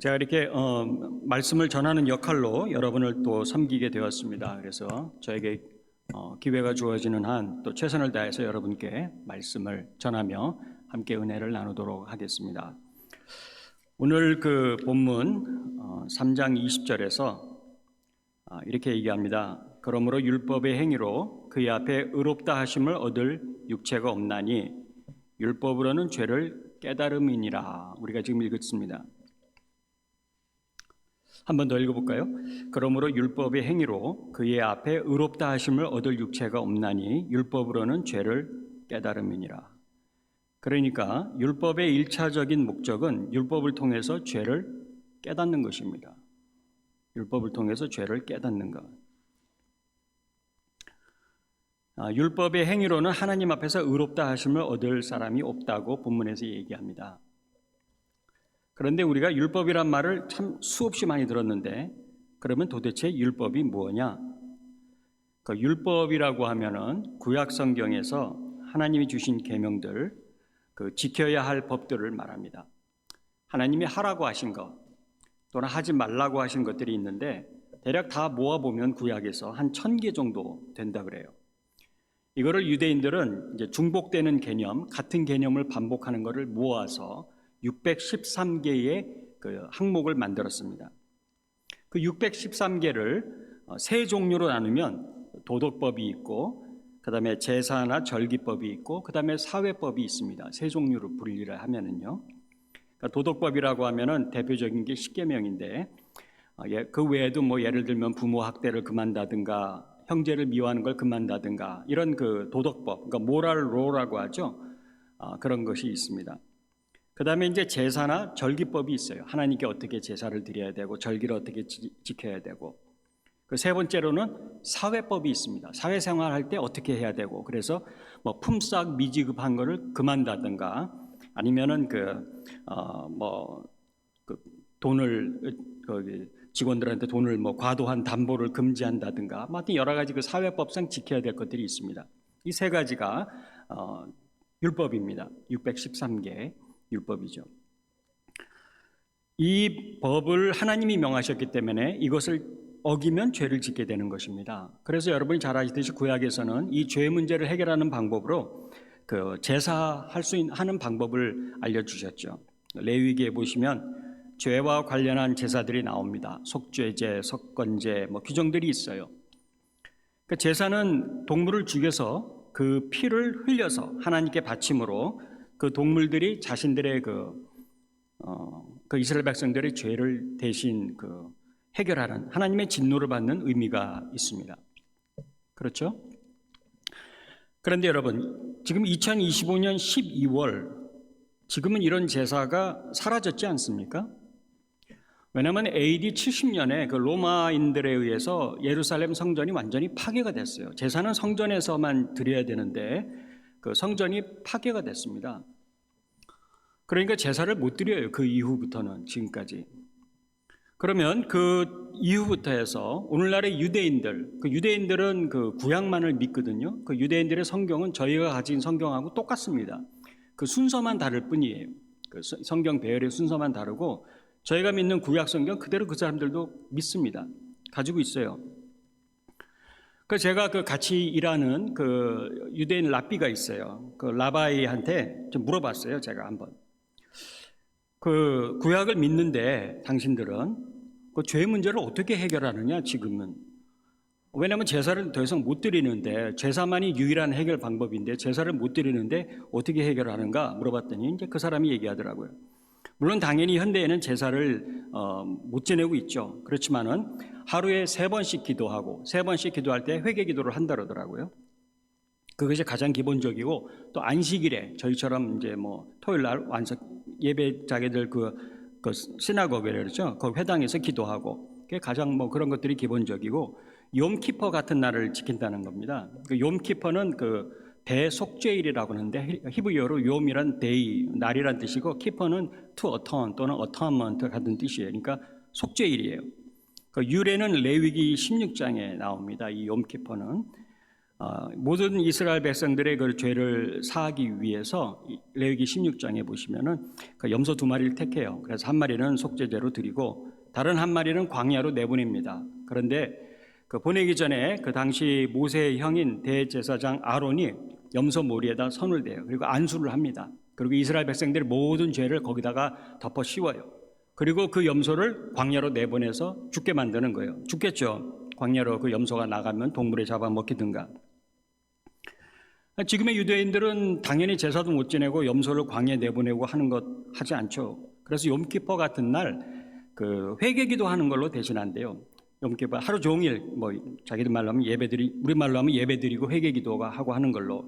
제가 이렇게 말씀을 전하는 역할로 여러분을 또 섬기게 되었습니다. 그래서 저에게 기회가 주어지는 한 또 최선을 다해서 여러분께 말씀을 전하며 함께 은혜를 나누도록 하겠습니다. 오늘 그 본문 3장 20절에서 이렇게 얘기합니다. 그러므로 율법의 행위로 그의 앞에 의롭다 하심을 얻을 육체가 없나니 율법으로는 죄를 깨달음이니라. 우리가 지금 읽었습니다. 한 번 더 읽어볼까요? 그러므로 율법의 행위로 그의 앞에 의롭다 하심을 얻을 육체가 없나니 율법으로는 죄를 깨달음이니라. 그러니까 율법의 1차적인 목적은 율법을 통해서 죄를 깨닫는 것입니다. 율법을 통해서 죄를 깨닫는 것. 율법의 행위로는 하나님 앞에서 의롭다 하심을 얻을 사람이 없다고 본문에서 얘기합니다. 그런데 우리가 율법이란 말을 참 수없이 많이 들었는데 그러면 도대체 율법이 뭐냐? 그 율법이라고 하면은 구약 성경에서 하나님이 주신 계명들, 그 지켜야 할 법들을 말합니다. 하나님이 하라고 하신 것 또는 하지 말라고 하신 것들이 있는데 대략 다 모아보면 구약에서 한 1000개 정도 된다 그래요. 이거를 유대인들은 이제 중복되는 개념, 같은 개념을 반복하는 것을 모아서 613개의 그 항목을 만들었습니다. 그 613개를 세 종류로 나누면 도덕법이 있고, 그 다음에 제사나 절기법이 있고, 그 다음에 사회법이 있습니다. 세 종류로 분리를 하면은요. 그러니까 도덕법이라고 하면은 대표적인 게 십계명인데, 그 외에도 뭐 예를 들면 부모 학대를 금한다든가, 형제를 미워하는 걸 금한다든가, 이런 그 도덕법, 그러니까 모랄 로라고 하죠. 그런 것이 있습니다. 그 다음에 이제 제사나 절기법이 있어요. 하나님께 어떻게 제사를 드려야 되고 절기를 어떻게 지켜야 되고, 그 세 번째로는 사회법이 있습니다. 사회생활 할 때 어떻게 해야 되고, 그래서 뭐 품삯 미지급한 거를 금한다든가, 아니면은 돈을 직원들한테 돈을 뭐 과도한 담보를 금지한다든가, 하여튼 여러 가지 그 사회법상 지켜야 될 것들이 있습니다. 이 세 가지가 율법입니다. 613개. 율법이죠. 이 법을 하나님이 명하셨기 때문에 이것을 어기면 죄를 짓게 되는 것입니다. 그래서 여러분이 잘 아시듯이 구약에서는 이 죄 문제를 해결하는 방법으로 그 제사할 수 하는 방법을 알려주셨죠. 레위기에 보시면 죄와 관련한 제사들이 나옵니다. 속죄제, 석건제, 뭐 규정들이 있어요. 그 제사는 동물을 죽여서 그 피를 흘려서 하나님께 바침으로 그 동물들이 자신들의 그 이스라엘 백성들의 죄를 대신 해결하는 하나님의 진노를 받는 의미가 있습니다. 그렇죠? 그런데 여러분, 지금 2025년 12월, 지금은 이런 제사가 사라졌지 않습니까? 왜냐하면 AD 70년에 그 로마인들에 의해서 예루살렘 성전이 완전히 파괴가 됐어요. 제사는 성전에서만 드려야 되는데 그 성전이 파괴가 됐습니다. 그러니까 제사를 못 드려요. 그 이후부터는 지금까지. 그러면 그 이후부터 해서 오늘날의 유대인들, 그 유대인들은 그 구약만을 믿거든요. 그 유대인들의 성경은 저희가 가진 성경하고 똑같습니다. 그 순서만 다를 뿐이에요. 그 성경 배열의 순서만 다르고 저희가 믿는 구약 성경 그대로 그 사람들도 믿습니다. 가지고 있어요. 그 제가 그 같이 일하는 그 유대인 랍비가 있어요. 그 라바이한테 좀 물어봤어요. 제가 한번. 그 구약을 믿는데 당신들은 그 죄 문제를 어떻게 해결하느냐 지금은. 왜냐하면 제사를 더 이상 못 드리는데 제사만이 유일한 해결 방법인데 제사를 못 드리는데 어떻게 해결하는가 물어봤더니 이제 그 사람이 얘기하더라고요. 물론 당연히 현대에는 제사를 못 지내고 있죠. 그렇지만은 하루에 3번씩 기도하고 3번씩 기도할 때 회개 기도를 한다 그러더라고요. 그것이 가장 기본적이고 또 안식일에 저희처럼 이제 뭐 토요일 날 예배 자기들 그 시나고그에 그렇죠. 그 회당에서 기도하고 그게 가장 뭐 그런 것들이 기본적이고 욤키퍼 같은 날을 지킨다는 겁니다. 그 욤키퍼는 그 대속죄일이라고 하는데 히브리어로 욤이란 데이 날이란 뜻이고 키퍼는 to atone 또는 atonement 같은 뜻이에요. 그러니까 속죄일이에요. 그 유래는 레위기 16장에 나옵니다. 이 욤키퍼는 모든 이스라엘 백성들의 그 죄를 사하기 위해서 레위기 16장에 보시면은 그 염소 2마리를 택해요. 그래서 한 마리는 속죄제로 드리고 다른 한 마리는 광야로 내보냅니다. 그런데 그 보내기 전에 그 당시 모세의 형인 대제사장 아론이 염소 머리에다 손을 대요. 그리고 안수를 합니다. 그리고 이스라엘 백성들의 모든 죄를 거기다가 덮어 씌워요. 그리고 그 염소를 광야로 내보내서 죽게 만드는 거예요. 죽겠죠. 광야로 그 염소가 나가면 동물에 잡아먹히든가. 지금의 유대인들은 당연히 제사도 못 지내고 염소를 광야에 내보내고 하는 것 하지 않죠. 그래서 욤키퍼 같은 날 그 회개기도 하는 걸로 대신한대요. 욤키퍼 하루 종일 뭐 자기들 말로 하면 우리 말로 하면 예배드리고 회개기도가 하고 하는 걸로.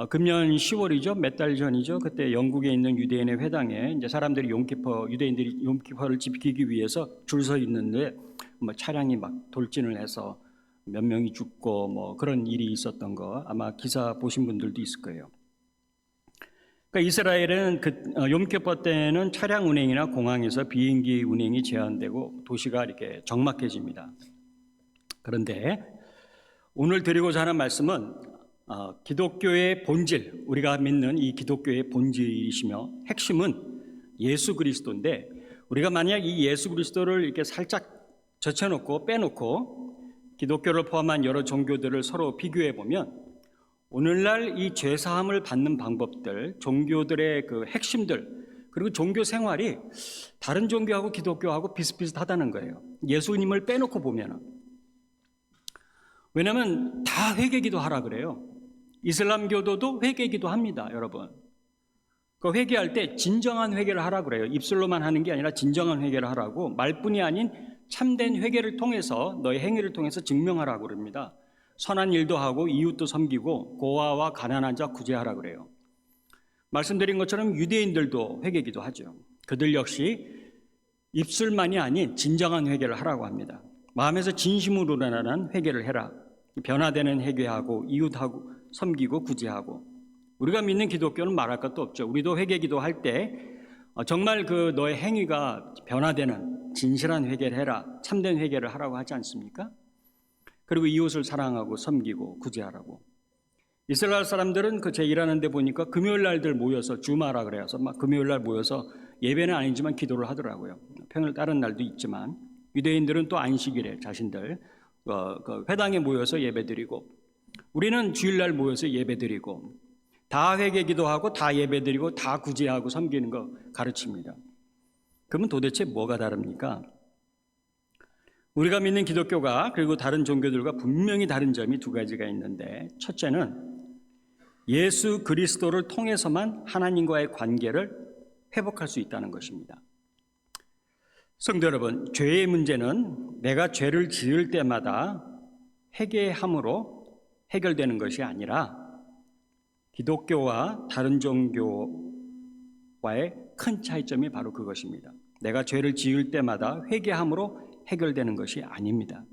금년 10월이죠. 몇 달 전이죠. 그때 영국에 있는 유대인의 회당에 이제 사람들이 유대인들이 욤키퍼를 지키기 위해서 줄 서 있는데 뭐 차량이 막 돌진을 해서 몇 명이 죽고 뭐 그런 일이 있었던 거 아마 기사 보신 분들도 있을 거예요. 그러니까 이스라엘은 욤키퍼 때는 차량 운행이나 공항에서 비행기 운행이 제한되고 도시가 이렇게 적막해집니다. 그런데 오늘 드리고자 하는 말씀은 기독교의 본질, 우리가 믿는 이 기독교의 본질이시며 핵심은 예수 그리스도인데 우리가 만약 이 예수 그리스도를 이렇게 살짝 젖혀놓고 빼놓고 기독교를 포함한 여러 종교들을 서로 비교해 보면 오늘날 이 죄사함을 받는 방법들, 종교들의 그 핵심들, 그리고 종교 생활이 다른 종교하고 기독교하고 비슷비슷하다는 거예요. 예수님을 빼놓고 보면은. 왜냐하면 다 회개기도 하라 그래요. 이슬람교도도 회개기도 합니다, 여러분. 그 회개할 때 진정한 회개를 하라 그래요. 입술로만 하는 게 아니라 진정한 회개를 하라고, 말뿐이 아닌 참된 회개를 통해서 너의 행위를 통해서 증명하라고 그럽니다. 선한 일도 하고 이웃도 섬기고 고아와 가난한 자 구제하라 그래요. 말씀드린 것처럼 유대인들도 회개기도 하죠. 그들 역시 입술만이 아닌 진정한 회개를 하라고 합니다. 마음에서 진심으로 일어나는 회개를 해라. 변화되는 회개하고 이웃하고 섬기고 구제하고. 우리가 믿는 기독교는 말할 것도 없죠. 우리도 회개기도 할 때 정말 그 너의 행위가 변화되는 진실한 회개를 해라, 참된 회개를 하라고 하지 않습니까? 그리고 이웃을 사랑하고 섬기고 구제하라고. 이스라엘 사람들은 그 제 일하는 데 보니까 금요일 날들 모여서 주마라 그래서 막 금요일 날 모여서 예배는 아니지만 기도를 하더라고요. 평일 다른 날도 있지만 유대인들은 또 안식일에 자신들 그 회당에 모여서 예배드리고 우리는 주일날 모여서 예배드리고 다 회개기도하고 다 예배드리고 다 구제하고 섬기는 거 가르칩니다. 그러면 도대체 뭐가 다릅니까? 우리가 믿는 기독교가 그리고 다른 종교들과 분명히 다른 점이 두 가지가 있는데 첫째는 예수 그리스도를 통해서만 하나님과의 관계를 회복할 수 있다는 것입니다. 성도 여러분, 죄의 문제는 내가 죄를 지을 때마다 회개함으로 해결되는 것이 아니라 기독교와 다른 종교와의 큰 차이점이 바로 그것입니다. 내가 죄를 지을 때마다 회개함으로 해결되는 것이 아닙니다.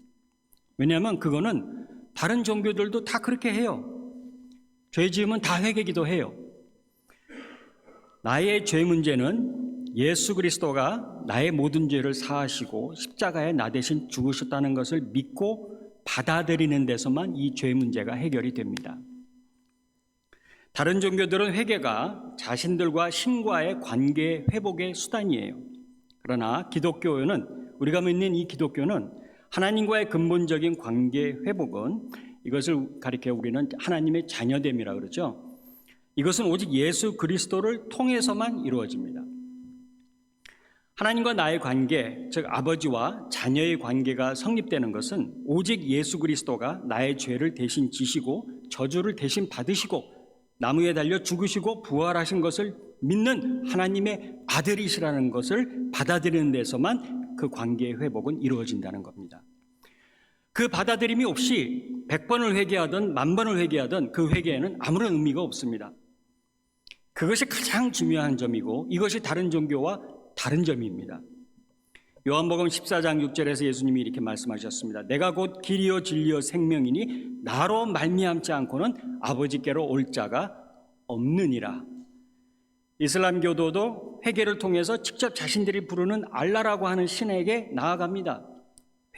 왜냐하면 그거는 다른 종교들도 다 그렇게 해요. 죄 지으면 다 회개기도 해요. 나의 죄 문제는 예수 그리스도가 나의 모든 죄를 사하시고 십자가에 나 대신 죽으셨다는 것을 믿고 받아들이는 데서만 이 죄 문제가 해결이 됩니다. 다른 종교들은 회개가 자신들과 신과의 관계 회복의 수단이에요. 그러나 기독교는, 우리가 믿는 이 기독교는 하나님과의 근본적인 관계 회복은, 이것을 가리켜 우리는 하나님의 자녀됨이라 그러죠. 이것은 오직 예수 그리스도를 통해서만 이루어집니다. 하나님과 나의 관계, 즉 아버지와 자녀의 관계가 성립되는 것은 오직 예수 그리스도가 나의 죄를 대신 지시고 저주를 대신 받으시고 나무에 달려 죽으시고 부활하신 것을 믿는 하나님의 아들이시라는 것을 받아들이는 데서만 그 관계의 회복은 이루어진다는 겁니다. 그 받아들임이 없이 100번을 회개하든 10,000번을 회개하든 그 회개에는 아무런 의미가 없습니다. 그것이 가장 중요한 점이고 이것이 다른 종교와 다른 점입니다. 요한복음 14장 6절에서 예수님이 이렇게 말씀하셨습니다. 내가 곧 길이요 진리요 생명이니 나로 말미암지 않고는 아버지께로 올 자가 없느니라. 이슬람교도도 회개를 통해서 직접 자신들이 부르는 알라라고 하는 신에게 나아갑니다.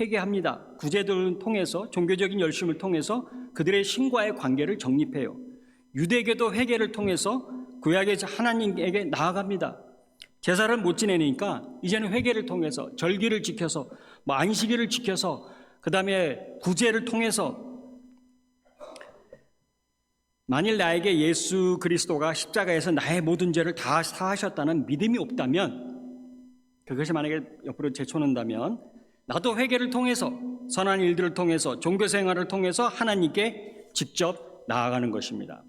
회개합니다. 구제들을 통해서, 종교적인 열심을 통해서 그들의 신과의 관계를 정립해요. 유대교도 회개를 통해서 구약의 하나님에게 나아갑니다. 제사를 못 지내니까 이제는 회개를 통해서, 절기를 지켜서, 안식일을 지켜서, 그 다음에 구제를 통해서, 만일 나에게 예수 그리스도가 십자가에서 나의 모든 죄를 다 사하셨다는 믿음이 없다면, 그것이 만약에 옆으로 제쳐놓는다면, 나도 회개를 통해서, 선한 일들을 통해서, 종교 생활을 통해서 하나님께 직접 나아가는 것입니다.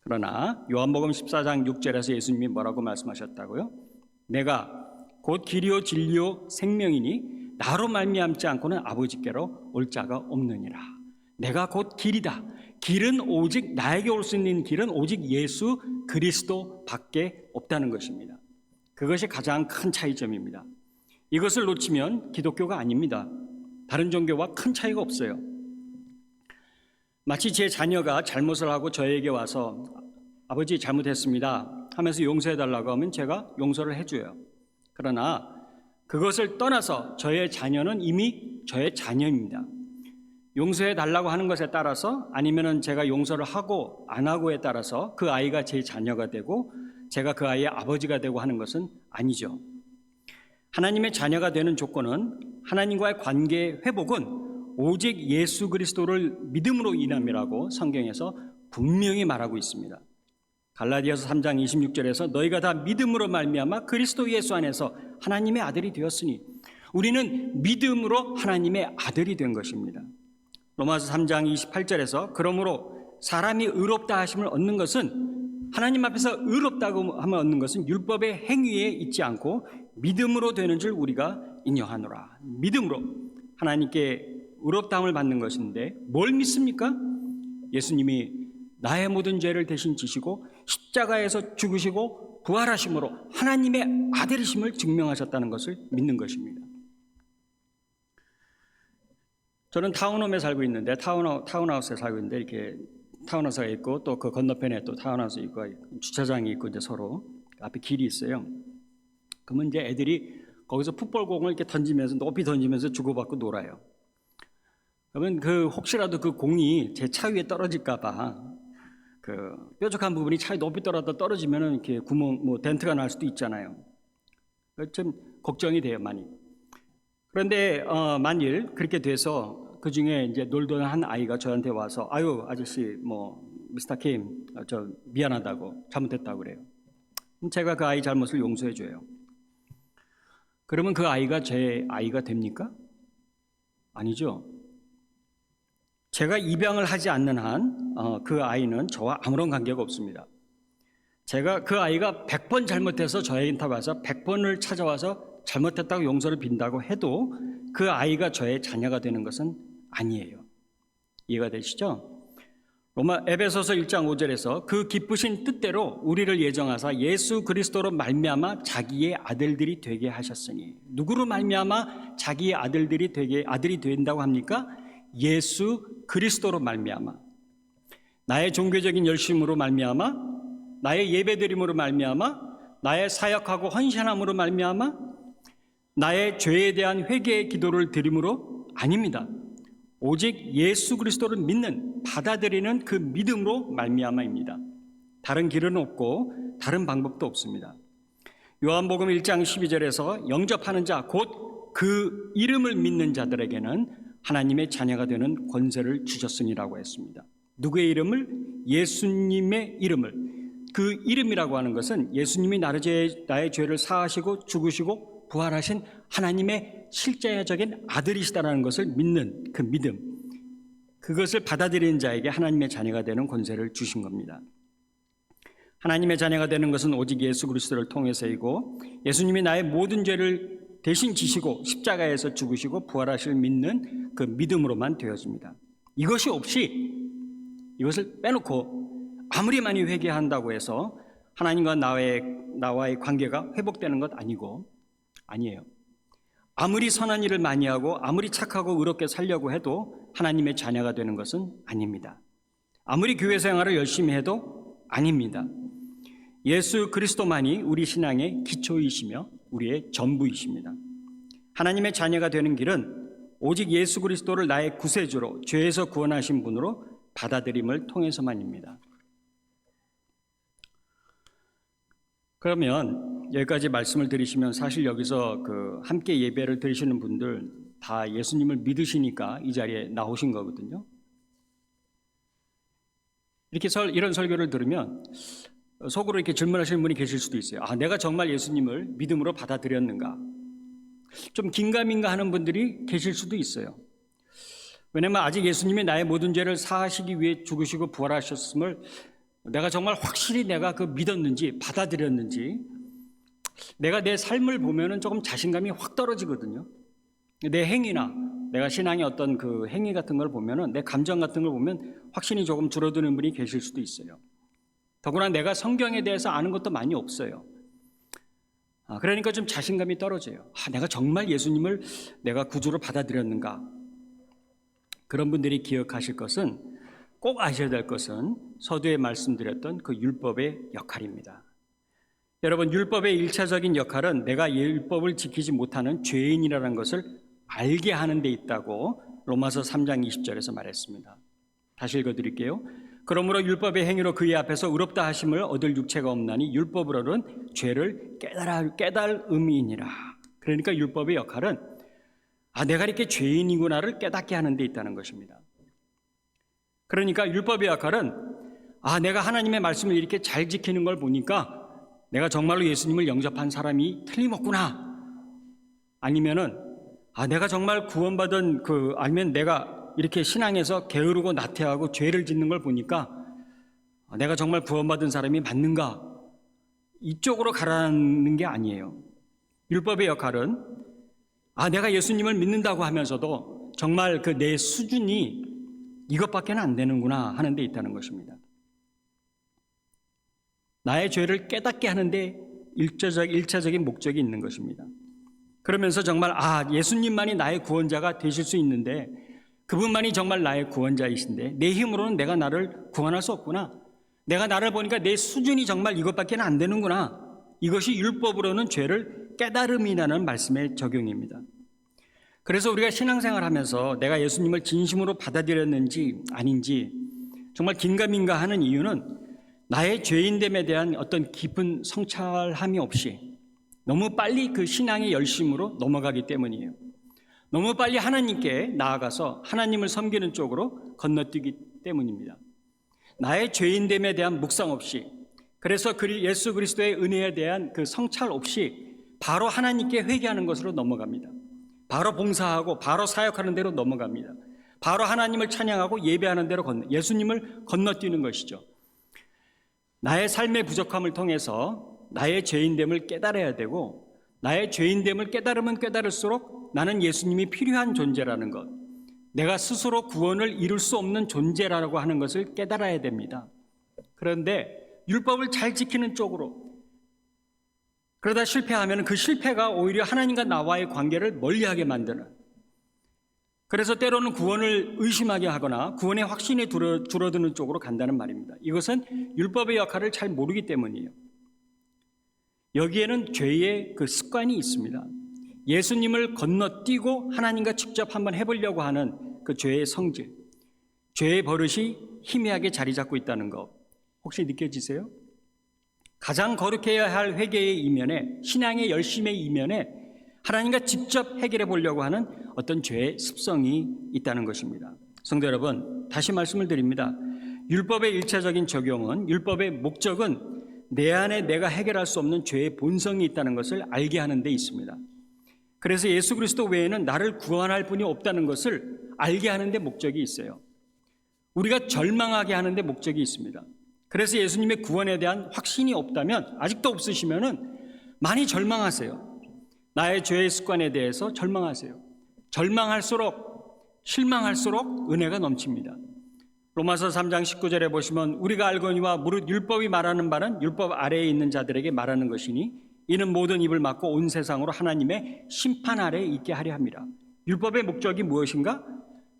그러나 요한복음 14장 6절에서 예수님이 뭐라고 말씀하셨다고요? 내가 곧 길이요 진리요 생명이니 나로 말미암지 않고는 아버지께로 올 자가 없느니라. 내가 곧 길이다. 길은 오직, 나에게 올 수 있는 길은 오직 예수 그리스도 밖에 없다는 것입니다. 그것이 가장 큰 차이점입니다. 이것을 놓치면 기독교가 아닙니다. 다른 종교와 큰 차이가 없어요. 마치 제 자녀가 잘못을 하고 저에게 와서 아버지 잘못했습니다 하면서 용서해달라고 하면 제가 용서를 해줘요. 그러나 그것을 떠나서 저의 자녀는 이미 저의 자녀입니다. 용서해달라고 하는 것에 따라서, 아니면은 제가 용서를 하고 안 하고에 따라서 그 아이가 제 자녀가 되고 제가 그 아이의 아버지가 되고 하는 것은 아니죠. 하나님의 자녀가 되는 조건은, 하나님과의 관계 회복은 오직 예수 그리스도를 믿음으로 인함이라고 성경에서 분명히 말하고 있습니다. 갈라디아서 3장 26절에서 너희가 다 믿음으로 말미암아 그리스도 예수 안에서 하나님의 아들이 되었으니, 우리는 믿음으로 하나님의 아들이 된 것입니다. 로마서 3장 28절에서 그러므로 사람이 의롭다 하심을 얻는 것은, 하나님 앞에서 의롭다고 하면 얻는 것은 율법의 행위에 있지 않고 믿음으로 되는 줄 우리가 인정하노라. 믿음으로 하나님께 의롭다함을 받는 것인데 뭘 믿습니까? 예수님이 나의 모든 죄를 대신 지시고 십자가에서 죽으시고 부활하심으로 하나님의 아들이심을 증명하셨다는 것을 믿는 것입니다. 저는 타운홈에 살고 있는데, 타운하우스에 살고 있는데, 이렇게 타운하우스가 있고 또 그 건너편에 또 타운하우스 있고 주차장이 있고 이제 서로 앞에 길이 있어요. 그러면 이제 애들이 거기서 풋볼공을 이렇게 던지면서, 높이 던지면서 주고받고 놀아요. 그러면 혹시라도 그 공이 제 차 위에 떨어질까봐, 뾰족한 부분이 차에 높이 떨어지면은 이렇게 구멍, 덴트가 날 수도 있잖아요. 좀 걱정이 돼요, 많이. 그런데 만일 그렇게 돼서 그 중에 이제 놀던 한 아이가 저한테 와서, 아유 아저씨, 미스터 킴, 저 미안하다고, 잘못했다고 그래요. 제가 그 아이 잘못을 용서해 줘요. 그러면 그 아이가 제 아이가 됩니까? 아니죠. 제가 입양을 하지 않는 한 그 아이는 저와 아무런 관계가 없습니다. 제가 그 아이가 100번 잘못해서 저희한테 와서 100번을 찾아와서 잘못했다고 용서를 빈다고 해도 그 아이가 저의 자녀가 되는 것은 아니에요. 이해가 되시죠? 에베소서 1장 5절에서 그 기쁘신 뜻대로 우리를 예정하사 예수 그리스도로 말미암아 자기의 아들들이 되게 하셨으니, 누구로 말미암아 자기의 아들이 된다고 합니까? 예수 그리스도로 말미암아, 나의 종교적인 열심으로 말미암아, 나의 예배드림으로 말미암아, 나의 사역하고 헌신함으로 말미암아, 나의 죄에 대한 회개의 기도를 드림으로 아닙니다. 오직 예수 그리스도를 믿는, 받아들이는 그 믿음으로 말미암아입니다. 다른 길은 없고 다른 방법도 없습니다. 요한복음 1장 12절에서 영접하는 자, 곧 그 이름을 믿는 자들에게는 하나님의 자녀가 되는 권세를 주셨으니라고 했습니다. 누구의 이름을? 예수님의 이름을. 그 이름이라고 하는 것은 예수님이 나의 죄를 사하시고 죽으시고 부활하신 하나님의 실제적인 아들이시다라는 것을 믿는 그 믿음, 그것을 받아들이는 자에게 하나님의 자녀가 되는 권세를 주신 겁니다. 하나님의 자녀가 되는 것은 오직 예수 그리스도를 통해서이고, 예수님이 나의 모든 죄를 대신 지시고 십자가에서 죽으시고 부활하실 믿는 그 믿음으로만 되어집니다. 이것이 없이, 이것을 빼놓고 아무리 많이 회개한다고 해서 하나님과 나와의 관계가 회복되는 것 아니에요. 아무리 선한 일을 많이 하고 아무리 착하고 의롭게 살려고 해도 하나님의 자녀가 되는 것은 아닙니다. 아무리 교회 생활을 열심히 해도 아닙니다. 예수 그리스도만이 우리 신앙의 기초이시며 우리의 전부이십니다. 하나님의 자녀가 되는 길은 오직 예수 그리스도를 나의 구세주로 죄에서 구원하신 분으로 받아들임을 통해서만입니다. 그러면 여기까지 말씀을 드리시면 사실 여기서 함께 예배를 드리시는 분들 다 예수님을 믿으시니까 이 자리에 나오신 거거든요. 이렇게 이런 설교를 들으면 속으로 이렇게 질문하시는 분이 계실 수도 있어요. 내가 정말 예수님을 믿음으로 받아들였는가? 좀 긴가민가 하는 분들이 계실 수도 있어요. 왜냐하면 아직 예수님이 나의 모든 죄를 사하시기 위해 죽으시고 부활하셨음을 내가 정말 확실히 내가 믿었는지 받아들였는지 내가 내 삶을 보면은 조금 자신감이 확 떨어지거든요. 내 행위나 내가 신앙의 어떤 행위 같은 걸 보면은 내 감정 같은 걸 보면 확신이 조금 줄어드는 분이 계실 수도 있어요. 더구나 내가 성경에 대해서 아는 것도 많이 없어요. 그러니까 좀 자신감이 떨어져요. 내가 정말 예수님을 내가 구주로 받아들였는가? 그런 분들이 기억하실 것은 꼭 아셔야 될 것은 서두에 말씀드렸던 율법의 역할입니다. 여러분, 율법의 1차적인 역할은 내가 율법을 지키지 못하는 죄인이라는 것을 알게 하는 데 있다고 로마서 3장 20절에서 말했습니다. 다시 읽어드릴게요. 그러므로 율법의 행위로 그의 앞에서 의롭다 하심을 얻을 육체가 없나니 율법으로는 죄를 깨달음이니라. 그러니까 율법의 역할은 내가 이렇게 죄인이구나를 깨닫게 하는 데 있다는 것입니다. 그러니까 율법의 역할은 내가 하나님의 말씀을 이렇게 잘 지키는 걸 보니까 내가 정말로 예수님을 영접한 사람이 틀림없구나. 아니면은 내가 정말 구원받은 아니면 내가 이렇게 신앙에서 게으르고 나태하고 죄를 짓는 걸 보니까 내가 정말 구원받은 사람이 맞는가? 이쪽으로 가라는 게 아니에요. 율법의 역할은 내가 예수님을 믿는다고 하면서도 정말 내 수준이 이것밖에 안 되는구나 하는 데 있다는 것입니다. 나의 죄를 깨닫게 하는데 일차적인 목적이 있는 것입니다. 그러면서 정말 예수님만이 나의 구원자가 되실 수 있는데 그분만이 정말 나의 구원자이신데 내 힘으로는 내가 나를 구원할 수 없구나. 내가 나를 보니까 내 수준이 정말 이것밖에 안 되는구나. 이것이 율법으로는 죄를 깨달음이라는 말씀의 적용입니다. 그래서 우리가 신앙생활하면서 내가 예수님을 진심으로 받아들였는지 아닌지 정말 긴가민가 하는 이유는 나의 죄인됨에 대한 어떤 깊은 성찰함이 없이 너무 빨리 신앙의 열심으로 넘어가기 때문이에요. 너무 빨리 하나님께 나아가서 하나님을 섬기는 쪽으로 건너뛰기 때문입니다. 나의 죄인됨에 대한 묵상 없이, 그래서 예수 그리스도의 은혜에 대한 성찰 없이 바로 하나님께 회개하는 것으로 넘어갑니다. 바로 봉사하고 바로 사역하는 대로 넘어갑니다. 바로 하나님을 찬양하고 예배하는 대로 예수님을 건너뛰는 것이죠. 나의 삶의 부족함을 통해서 나의 죄인됨을 깨달아야 되고, 나의 죄인됨을 깨달으면 깨달을수록 나는 예수님이 필요한 존재라는 것, 내가 스스로 구원을 이룰 수 없는 존재라고 하는 것을 깨달아야 됩니다. 그런데 율법을 잘 지키는 쪽으로 그러다 실패하면 그 실패가 오히려 하나님과 나와의 관계를 멀리하게 만드는, 그래서 때로는 구원을 의심하게 하거나 구원의 확신이 줄어드는 쪽으로 간다는 말입니다. 이것은 율법의 역할을 잘 모르기 때문이에요. 여기에는 죄의 습관이 있습니다. 예수님을 건너뛰고 하나님과 직접 한번 해보려고 하는 죄의 성질, 죄의 버릇이 희미하게 자리 잡고 있다는 것 혹시 느껴지세요? 가장 거룩해야 할 회개의 이면에, 신앙의 열심의 이면에 하나님과 직접 해결해 보려고 하는 어떤 죄의 습성이 있다는 것입니다. 성도 여러분, 다시 말씀을 드립니다. 율법의 1차적인 적용은, 율법의 목적은 내 안에 내가 해결할 수 없는 죄의 본성이 있다는 것을 알게 하는 데 있습니다. 그래서 예수 그리스도 외에는 나를 구원할 분이 없다는 것을 알게 하는 데 목적이 있어요. 우리가 절망하게 하는 데 목적이 있습니다. 그래서 예수님의 구원에 대한 확신이 없다면, 아직도 없으시면은 많이 절망하세요. 나의 죄의 습관에 대해서 절망하세요. 절망할수록, 실망할수록 은혜가 넘칩니다. 로마서 3장 19절에 보시면 우리가 알거니와 무릇 율법이 말하는 바는 율법 아래에 있는 자들에게 말하는 것이니 이는 모든 입을 막고 온 세상으로 하나님의 심판 아래에 있게 하려 합니다. 율법의 목적이 무엇인가?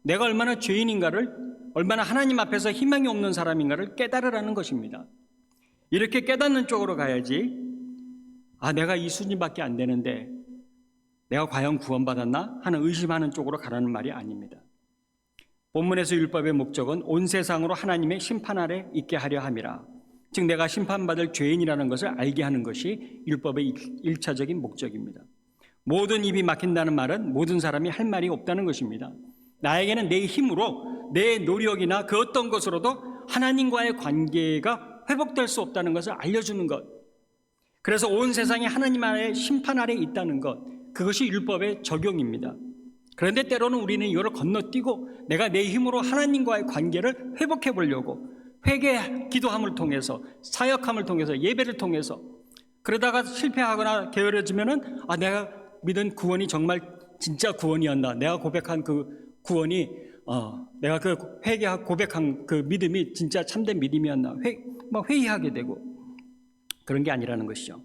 내가 얼마나 죄인인가를, 얼마나 하나님 앞에서 희망이 없는 사람인가를 깨달으라는 것입니다. 이렇게 깨닫는 쪽으로 가야지, 내가 이 수준밖에 안 되는데 내가 과연 구원받았나 하는 의심하는 쪽으로 가라는 말이 아닙니다. 본문에서 율법의 목적은 온 세상으로 하나님의 심판 아래 있게 하려 함이라. 즉 내가 심판받을 죄인이라는 것을 알게 하는 것이 율법의 일차적인 목적입니다. 모든 입이 막힌다는 말은 모든 사람이 할 말이 없다는 것입니다. 나에게는 내 힘으로, 내 노력이나 그 어떤 것으로도 하나님과의 관계가 회복될 수 없다는 것을 알려주는 것, 그래서 온 세상이 하나님 아래 심판 아래 있다는 것, 그것이 율법의 적용입니다. 그런데 때로는 우리는 이거를 건너뛰고 내가 내 힘으로 하나님과의 관계를 회복해 보려고 회개 기도함을 통해서, 사역함을 통해서, 예배를 통해서, 그러다가 실패하거나 게으러지면은 내가 믿은 구원이 정말 진짜 구원이었나, 내가 고백한 그 구원이 내가 그 회개하고 고백한 그 믿음이 진짜 참된 믿음이었나, 막 회의하게 되고, 그런 게 아니라는 것이죠.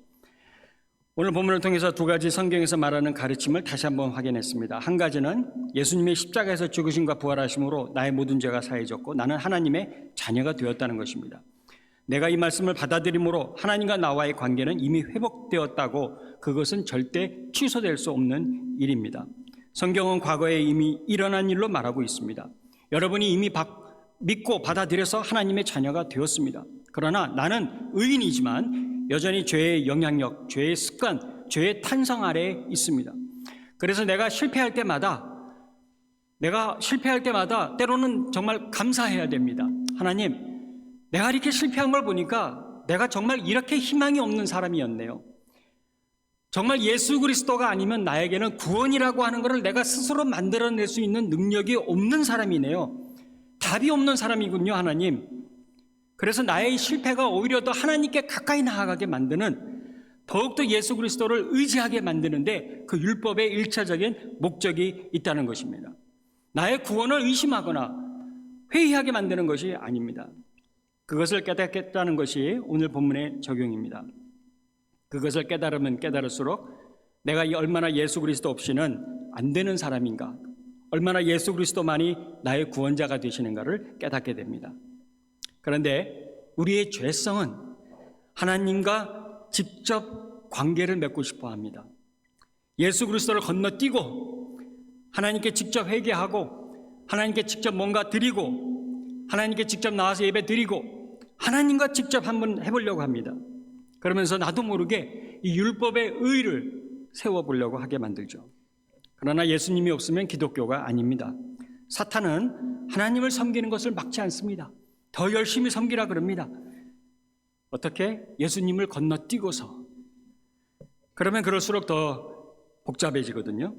오늘 본문을 통해서 두 가지 성경에서 말하는 가르침을 다시 한번 확인했습니다. 한 가지는 예수님의 십자가에서 죽으심과 부활하심으로 나의 모든 죄가 사해졌고 나는 하나님의 자녀가 되었다는 것입니다. 내가 이 말씀을 받아들임으로 하나님과 나와의 관계는 이미 회복되었다고, 그것은 절대 취소될 수 없는 일입니다. 성경은 과거에 이미 일어난 일로 말하고 있습니다. 여러분이 이미 믿고 받아들여서 하나님의 자녀가 되었습니다. 그러나 나는 의인이지만 여전히 죄의 영향력, 죄의 습관, 죄의 탄성 아래에 있습니다. 그래서 내가 실패할 때마다 때로는 정말 감사해야 됩니다. 하나님, 내가 이렇게 실패한 걸 보니까 내가 정말 이렇게 희망이 없는 사람이었네요. 정말 예수 그리스도가 아니면 나에게는 구원이라고 하는 것을 내가 스스로 만들어낼 수 있는 능력이 없는 사람이네요. 답이 없는 사람이군요, 하나님. 그래서 나의 실패가 오히려 더 하나님께 가까이 나아가게 만드는, 더욱더 예수 그리스도를 의지하게 만드는데 그 율법의 일차적인 목적이 있다는 것입니다. 나의 구원을 의심하거나 회의하게 만드는 것이 아닙니다. 그것을 깨닫겠다는 것이 오늘 본문의 적용입니다. 그것을 깨달으면 깨달을수록 내가 얼마나 예수 그리스도 없이는 안 되는 사람인가, 얼마나 예수 그리스도만이 나의 구원자가 되시는가를 깨닫게 됩니다. 그런데 우리의 죄성은 하나님과 직접 관계를 맺고 싶어 합니다. 예수 그리스도를 건너뛰고 하나님께 직접 회개하고 하나님께 직접 뭔가 드리고 하나님께 직접 나와서 예배 드리고 하나님과 직접 한번 해보려고 합니다. 그러면서 나도 모르게 이 율법의 의를 세워보려고 하게 만들죠. 그러나 예수님이 없으면 기독교가 아닙니다. 사탄은 하나님을 섬기는 것을 막지 않습니다. 더 열심히 섬기라 그럽니다. 어떻게? 예수님을 건너뛰고서. 그러면 그럴수록 더 복잡해지거든요.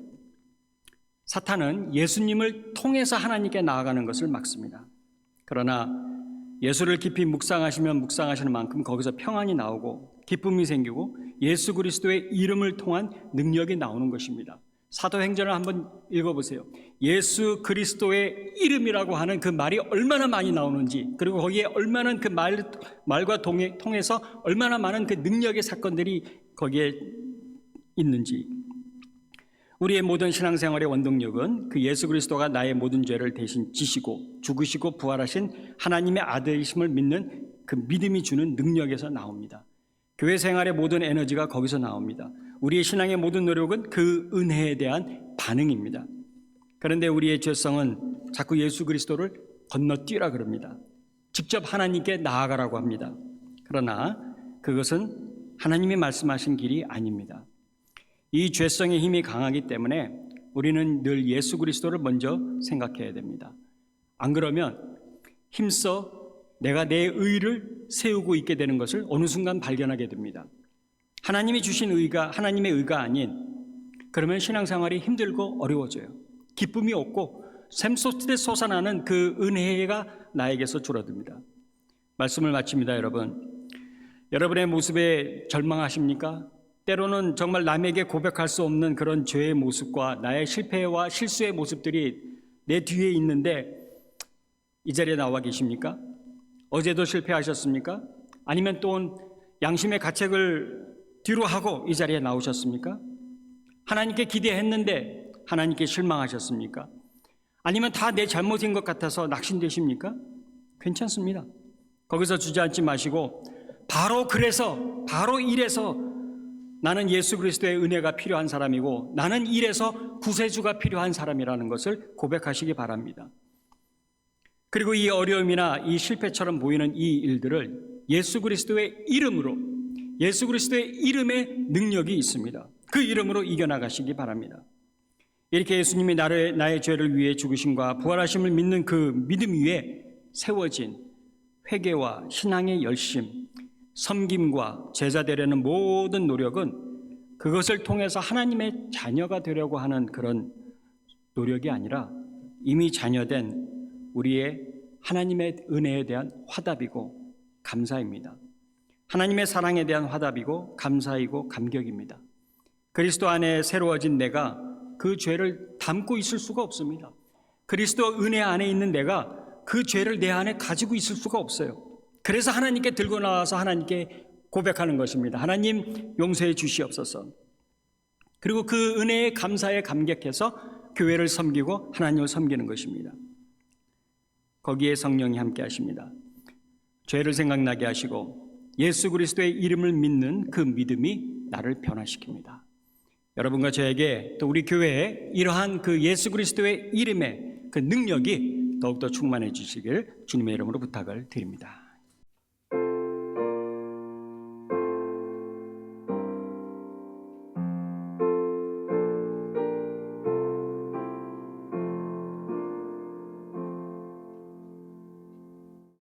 사탄은 예수님을 통해서 하나님께 나아가는 것을 막습니다. 그러나 예수를 깊이 묵상하시면 묵상하시는 만큼 거기서 평안이 나오고 기쁨이 생기고 예수 그리스도의 이름을 통한 능력이 나오는 것입니다. 사도행전을 한번 읽어보세요. 예수 그리스도의 이름이라고 하는 그 말이 얼마나 많이 나오는지, 그리고 거기에 얼마나 그 말과 통해서 얼마나 많은 그 능력의 사건들이 거기에 있는지. 우리의 모든 신앙생활의 원동력은 그 예수 그리스도가 나의 모든 죄를 대신 지시고 죽으시고 부활하신 하나님의 아들이심을 믿는 그 믿음이 주는 능력에서 나옵니다. 교회 생활의 모든 에너지가 거기서 나옵니다. 우리의 신앙의 모든 노력은 그 은혜에 대한 반응입니다. 그런데 우리의 죄성은 자꾸 예수 그리스도를 건너뛰라 그럽니다. 직접 하나님께 나아가라고 합니다. 그러나 그것은 하나님이 말씀하신 길이 아닙니다. 이 죄성의 힘이 강하기 때문에 우리는 늘 예수 그리스도를 먼저 생각해야 됩니다. 안 그러면 힘써 내가 내 의를 세우고 있게 되는 것을 어느 순간 발견하게 됩니다. 하나님이 주신 의가 하나님의 의가 아닌, 그러면 신앙생활이 힘들고 어려워져요. 기쁨이 없고 샘솟듯이 솟아나는 그 은혜가 나에게서 줄어듭니다. 말씀을 마칩니다. 여러분의 모습에 절망하십니까? 때로는 정말 남에게 고백할 수 없는 그런 죄의 모습과 나의 실패와 실수의 모습들이 내 뒤에 있는데 이 자리에 나와 계십니까? 어제도 실패하셨습니까? 아니면 또 양심의 가책을 뒤로 하고 이 자리에 나오셨습니까? 하나님께 기대했는데 하나님께 실망하셨습니까? 아니면 다 내 잘못인 것 같아서 낙심되십니까? 괜찮습니다. 거기서 주저앉지 마시고 바로 이래서 나는 예수 그리스도의 은혜가 필요한 사람이고 나는 이래서 구세주가 필요한 사람이라는 것을 고백하시기 바랍니다. 그리고 이 어려움이나 이 실패처럼 보이는 이 일들을 예수 그리스도의 이름으로, 예수 그리스도의 이름의 능력이 있습니다. 그 이름으로 이겨나가시기 바랍니다. 이렇게 예수님이 나의 죄를 위해 죽으심과 부활하심을 믿는 그 믿음 위에 세워진 회개와 신앙의 열심, 섬김과 제자 되려는 모든 노력은 그것을 통해서 하나님의 자녀가 되려고 하는 그런 노력이 아니라 이미 자녀된 우리의 하나님의 은혜에 대한 화답이고 감사입니다. 하나님의 사랑에 대한 화답이고 감사이고 감격입니다. 그리스도 안에 새로워진 내가 그 죄를 담고 있을 수가 없습니다. 그리스도 은혜 안에 있는 내가 그 죄를 내 안에 가지고 있을 수가 없어요. 그래서 하나님께 들고 나와서 하나님께 고백하는 것입니다. 하나님 용서해 주시옵소서. 그리고 그 은혜에 감사에 감격해서 교회를 섬기고 하나님을 섬기는 것입니다. 거기에 성령이 함께 하십니다. 죄를 생각나게 하시고 예수 그리스도의 이름을 믿는 그 믿음이 나를 변화시킵니다. 여러분과 저에게 또 우리 교회에 이러한 그 예수 그리스도의 이름의 그 능력이 더욱더 충만해 주시길 주님의 이름으로 부탁을 드립니다.